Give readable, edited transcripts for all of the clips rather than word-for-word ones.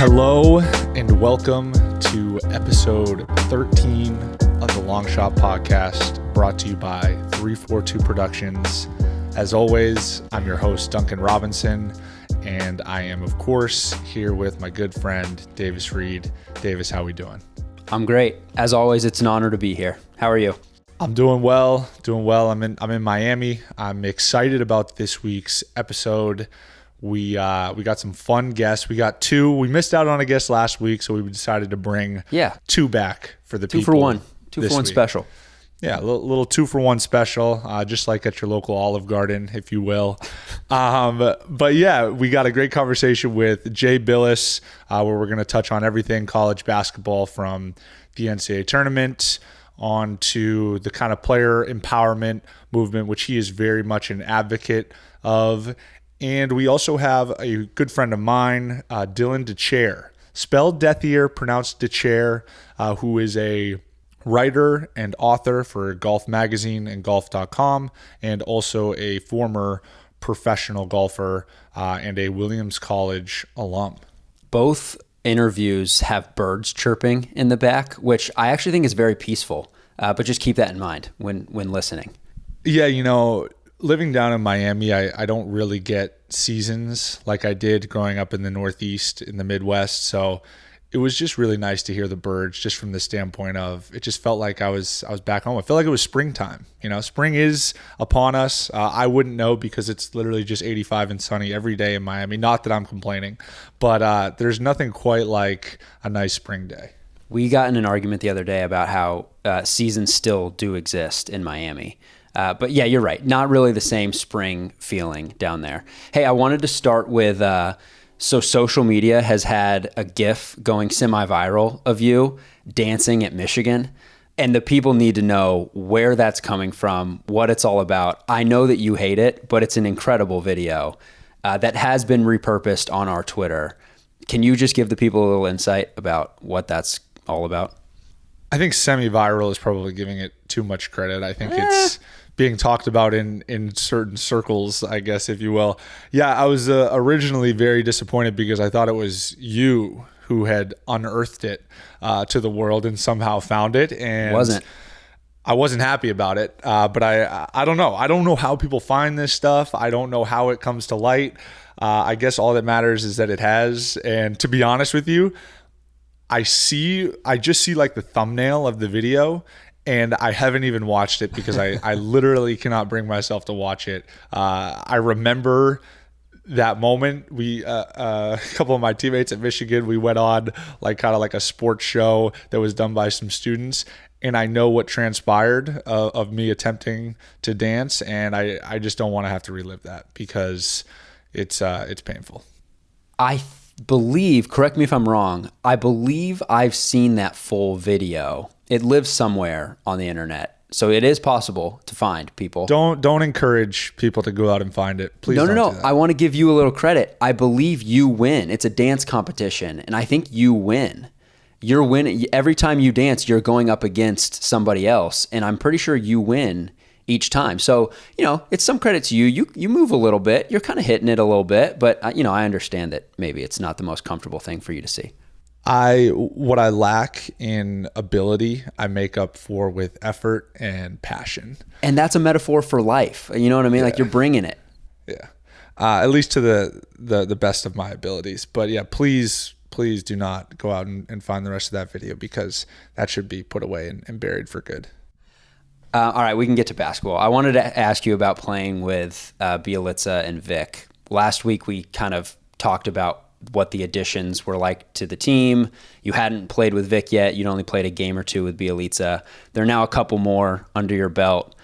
Hello and welcome to episode 13 of the Long Shot Podcast, brought to you by 342 Productions. As always, I'm your host, Duncan Robinson, and I am, of course, here with my good friend, Davis Reid. Davis, how we doing? I'm great. As always, it's an honor to be here. How are you? I'm doing well. I'm in Miami. I'm excited about this week's episode. We got some fun guests. We got two. We missed out on a guest last week, so we decided to bring two back for the people. 2-for-1. 2-for-1 special. Yeah, a little 2-for-1 special, just like at your local Olive Garden, if you will. But yeah, we got a great conversation with Jay Billis, where we're going to touch on everything college basketball, from the NCAA tournament on to the kind of player empowerment movement, which he is very much an advocate of. And we also have a good friend of mine, Dylan DeChair, spelled Death Ear, pronounced DeChair, who is a writer and author for Golf Magazine and Golf.com, and also a former professional golfer and a Williams College alum. Both interviews have birds chirping in the back, which I actually think is very peaceful, but just keep that in mind when listening. Yeah, living down in Miami, I don't really get seasons like I did growing up in the Northeast, in the Midwest. So it was just really nice to hear the birds, just from the standpoint of, it just felt like I was back home. I felt like it was springtime. Spring is upon us. I wouldn't know because it's literally just 85 and sunny every day in Miami. Not that I'm complaining, but there's nothing quite like a nice spring day. We got in an argument the other day about how seasons still do exist in Miami. But yeah, you're right. Not really the same spring feeling down there. Hey, I wanted to start with, so social media has had a GIF going semi-viral of you dancing at Michigan, and the people need to know where that's coming from, what it's all about. I know that you hate it, but it's an incredible video that has been repurposed on our Twitter. Can you just give the people a little insight about what that's all about? I think semi-viral is probably giving it too much credit. I think it's being talked about in certain circles, I guess, if you will. Yeah, I was originally very disappointed because I thought it was you who had unearthed it to the world and somehow found it. And I wasn't happy about it, but I don't know. I don't know how people find this stuff. I don't know how it comes to light. I guess all that matters is that it has. And to be honest with you, I just see like the thumbnail of the video, and I haven't even watched it because I literally cannot bring myself to watch it. I remember that moment. A couple of my teammates at Michigan, we went on kind of like a sports show that was done by some students, and I know what transpired of me attempting to dance, and I just don't want to have to relive that because it's painful. I believe, correct me if I'm wrong, I believe I've seen that full video. It lives somewhere on the internet, so it is possible to find. People don't encourage people to go out and find it, please. No. I want to give you a little credit. I believe you win. It's a dance competition, and I think you win. You're winning every time you dance. You're going up against somebody else, and I'm pretty sure you win each time. So, it's some credit to you. You move a little bit. You're kind of hitting it a little bit, but I understand that maybe it's not the most comfortable thing for you to see. What I lack in ability, I make up for with effort and passion. And that's a metaphor for life. You know what I mean? Yeah. Like, you're bringing it. Yeah. At least to the best of my abilities. But yeah, please do not go out and find the rest of that video, because that should be put away and buried for good. All right, we can get to basketball. I wanted to ask you about playing with Bjelica and Vic. Last week, we kind of talked about what the additions were like to the team. You hadn't played with Vic yet. You'd only played a game or two with Bjelica. There are now a couple more under your belt.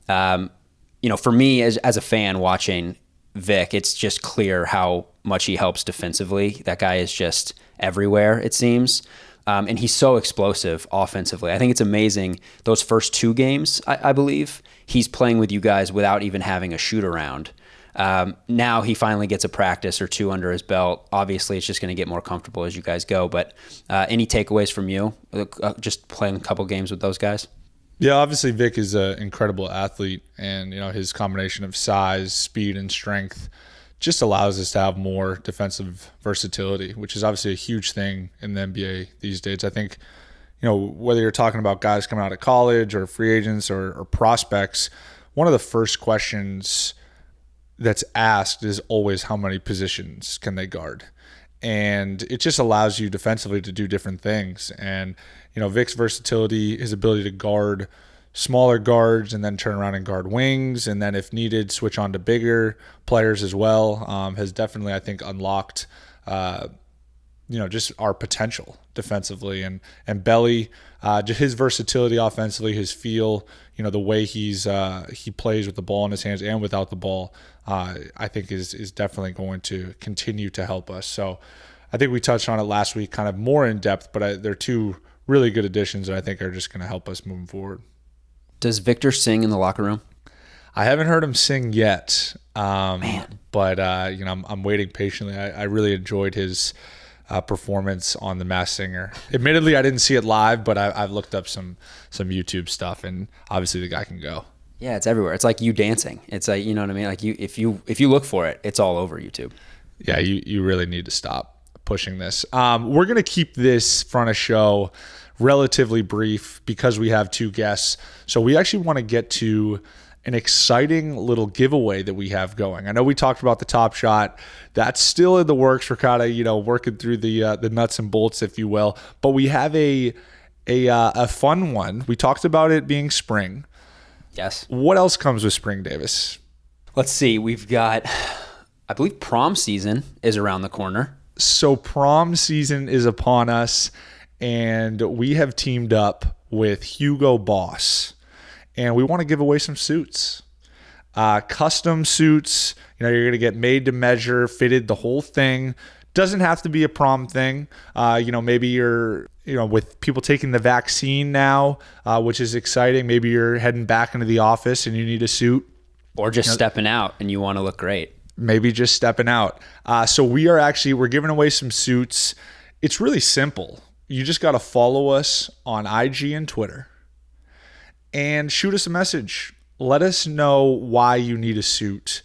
For me, as a fan watching Vic, it's just clear how much he helps defensively. That guy is just everywhere, it seems. And he's so explosive offensively. I think it's amazing. Those first two games, I believe, he's playing with you guys without even having a shoot around. Now he finally gets a practice or two under his belt. Obviously, it's just going to get more comfortable as you guys go. But any takeaways from you, just playing a couple games with those guys? Yeah, obviously Vic is an incredible athlete, and his combination of size, speed, and strength just allows us to have more defensive versatility, which is obviously a huge thing in the NBA these days. I think, whether you're talking about guys coming out of college or free agents or prospects, one of the first questions that's asked is always how many positions can they guard? And it just allows you defensively to do different things. And, Vic's versatility, his ability to guard smaller guards and then turn around and guard wings, and then if needed, switch on to bigger players as well, has definitely, I think, unlocked, just our potential defensively. And Belly, just his versatility offensively, his feel, the way he plays with the ball in his hands and without the ball, I think is definitely going to continue to help us. So I think we touched on it last week kind of more in depth, but they're two really good additions that I think are just going to help us moving forward. Does Victor sing in the locker room? I haven't heard him sing yet, but I'm waiting patiently. I really enjoyed his performance on The Masked Singer. Admittedly, I didn't see it live, but I've looked up some YouTube stuff, and obviously the guy can go. Yeah, it's everywhere. It's like you dancing. It's like, you know what I mean? Like if you look for it, it's all over YouTube. Yeah, you really need to stop pushing this. We're gonna keep this front of show relatively brief because we have two guests. So we actually want to get to an exciting little giveaway that we have going. I know we talked about the Top Shot. That's still in the works. We're kind of, working through the nuts and bolts, if you will. But we have a fun one. We talked about it being spring. Yes. What else comes with spring, Davis? Let's see. We've got, I believe prom season is around the corner. So prom season is upon us. And we have teamed up with Hugo Boss, and we want to give away some suits, custom suits. You're going to get made to measure, fitted, the whole thing. Doesn't have to be a prom thing. Maybe you're, with people taking the vaccine now, which is exciting. Maybe you're heading back into the office and you need a suit. Or just stepping out and you want to look great. Maybe just stepping out. So we're giving away some suits. It's really simple. You just got to follow us on IG and Twitter and shoot us a message. Let us know why you need a suit.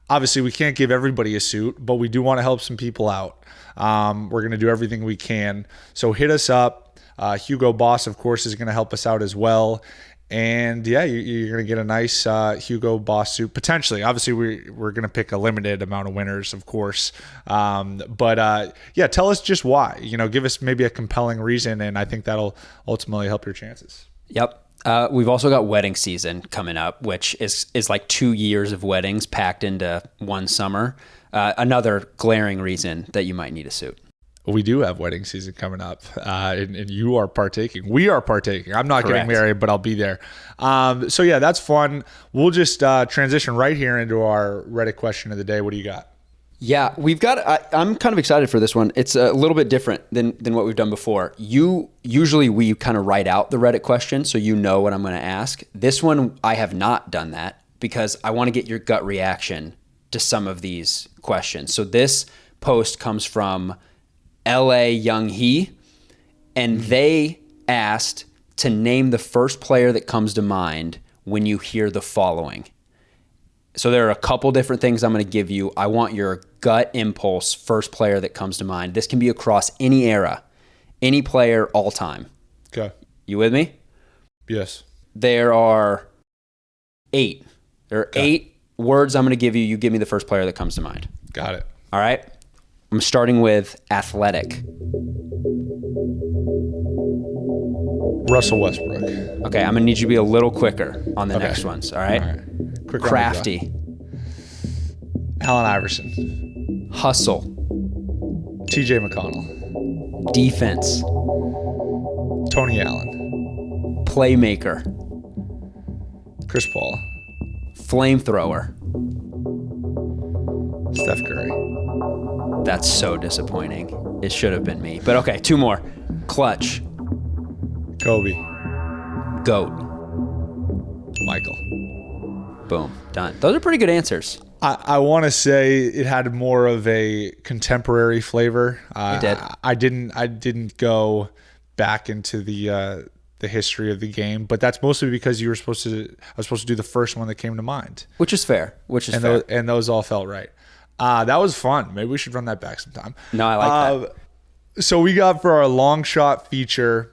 Obviously, we can't give everybody a suit, but we do want to help some people out. We're going to do everything we can. So hit us up. Hugo Boss, of course, is going to help us out as well. And yeah, you're going to get a nice Hugo Boss suit, potentially. Obviously, we're going to pick a limited amount of winners, of course. But tell us just why. Give us maybe a compelling reason, and I think that'll ultimately help your chances. Yep. We've also got wedding season coming up, which is like 2 years of weddings packed into one summer. Another glaring reason that you might need a suit. We do have wedding season coming up, and you are partaking. We are partaking. I'm not Correct. Getting married, but I'll be there. So yeah, that's fun. We'll just transition right here into our Reddit question of the day. What do you got? Yeah, we've got. I'm kind of excited for this one. It's a little bit different than what we've done before. Usually we kind of write out the Reddit question, so you know what I'm going to ask. This one I have not done that because I want to get your gut reaction to some of these questions. So this post comes from LA Young He, and they asked to name the first player that comes to mind when you hear the following. So there are a couple different things I'm going to give you. I want your gut impulse, first player that comes to mind. This can be across any era, any player, all time. Okay. You with me? Yes. There are 8. There are 8 words I'm going to give you. You give me the first player that comes to mind. Got it. All right? I'm starting with athletic. Russell Westbrook. Okay, I'm going to need you to be a little quicker on the next ones, all right? All right. Quick Crafty. Allen Iverson. Hustle. TJ McConnell. Defense. Tony Allen. Playmaker. Chris Paul. Flamethrower. Steph Curry. That's so disappointing. It should have been me. But okay, 2 more. Clutch. Kobe. Goat. Michael. Boom. Done. Those are pretty good answers. I want to say it had more of a contemporary flavor. It did. I didn't go back into the history of the game, but that's mostly because I was supposed to do the first one that came to mind. Which is fair. And those all felt right. That was fun. Maybe we should run that back sometime. No, I like that. So we got for our long shot feature,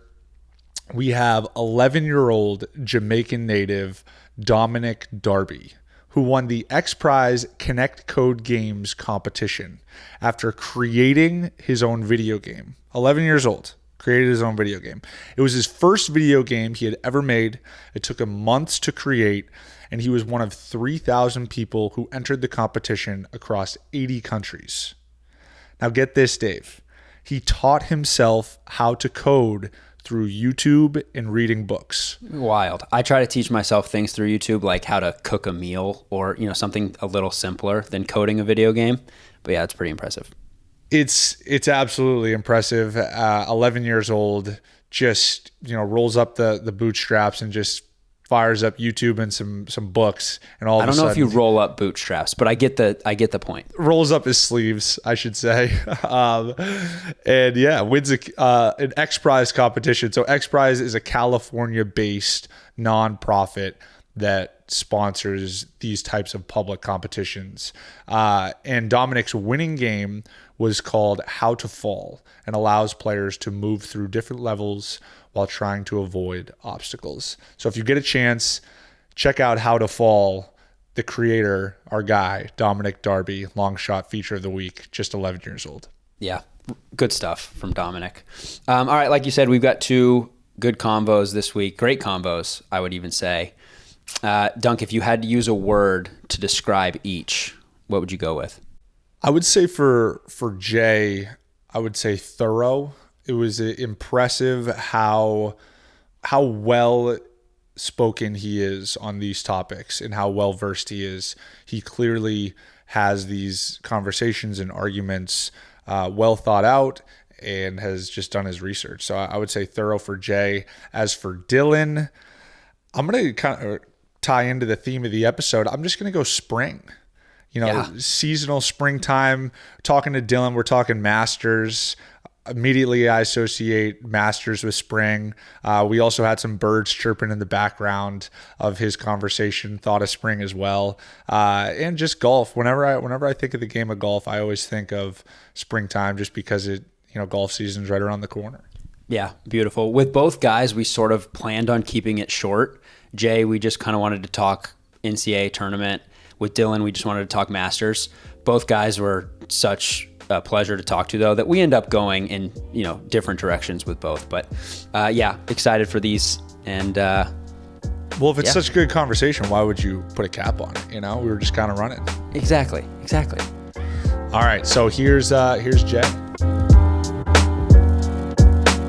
we have 11-year-old Jamaican native Dominic Darby, who won the X Prize Connect Code Games competition after creating his own video game. 11 years old, created his own video game. It was his first video game he had ever made. It took him months to create, and he was one of 3,000 people who entered the competition across 80 countries. Now get this, Dave. He taught himself how to code through YouTube and reading books. Wild. I try to teach myself things through YouTube, like how to cook a meal or, something a little simpler than coding a video game. But yeah, it's pretty impressive. It's absolutely impressive. 11 years old, just, rolls up the bootstraps and just fires up YouTube and some books, and all of a sudden, I don't know if you roll up bootstraps, but I get the point. Rolls up his sleeves, I should say. And yeah, wins an X Prize competition. So X Prize is a California-based nonprofit that sponsors these types of public competitions. And Dominic's winning game was called How to Fall, and allows players to move through different levels while trying to avoid obstacles. So if you get a chance, check out How to Fall. The creator, our guy, Dominic Darby, long shot feature of the week, just 11 years old. Yeah, good stuff from Dominic. All right, like you said, we've got two good combos this week. Great combos, I would even say. Dunk, if you had to use a word to describe each, what would you go with? I would say for Jay, I would say thorough. It was impressive how well spoken he is on these topics and how well versed he is. He clearly has these conversations and arguments well thought out and has just done his research. So I would say thorough for Jay. As for Dylan, I'm going to kind of tie into the theme of the episode. I'm just going to go spring. Seasonal springtime. Talking to Dylan, we're talking Masters. Immediately I associate Masters with spring. We also had some birds chirping in the background of his conversation. Thought of spring as well. And just golf. Whenever I think of the game of golf, I always think of springtime, just because golf season's right around the corner. Yeah, beautiful. With both guys, we sort of planned on keeping it short. Jay, we just kind of wanted to talk NCAA tournament. With Dylan, we just wanted to talk Masters. Both guys were such a pleasure to talk to, though, that we end up going in different directions with both. But yeah, excited for these. And well, if it's such a good conversation, why would you put a cap on it? We were just kind of running. Exactly. All right, so here's Jay.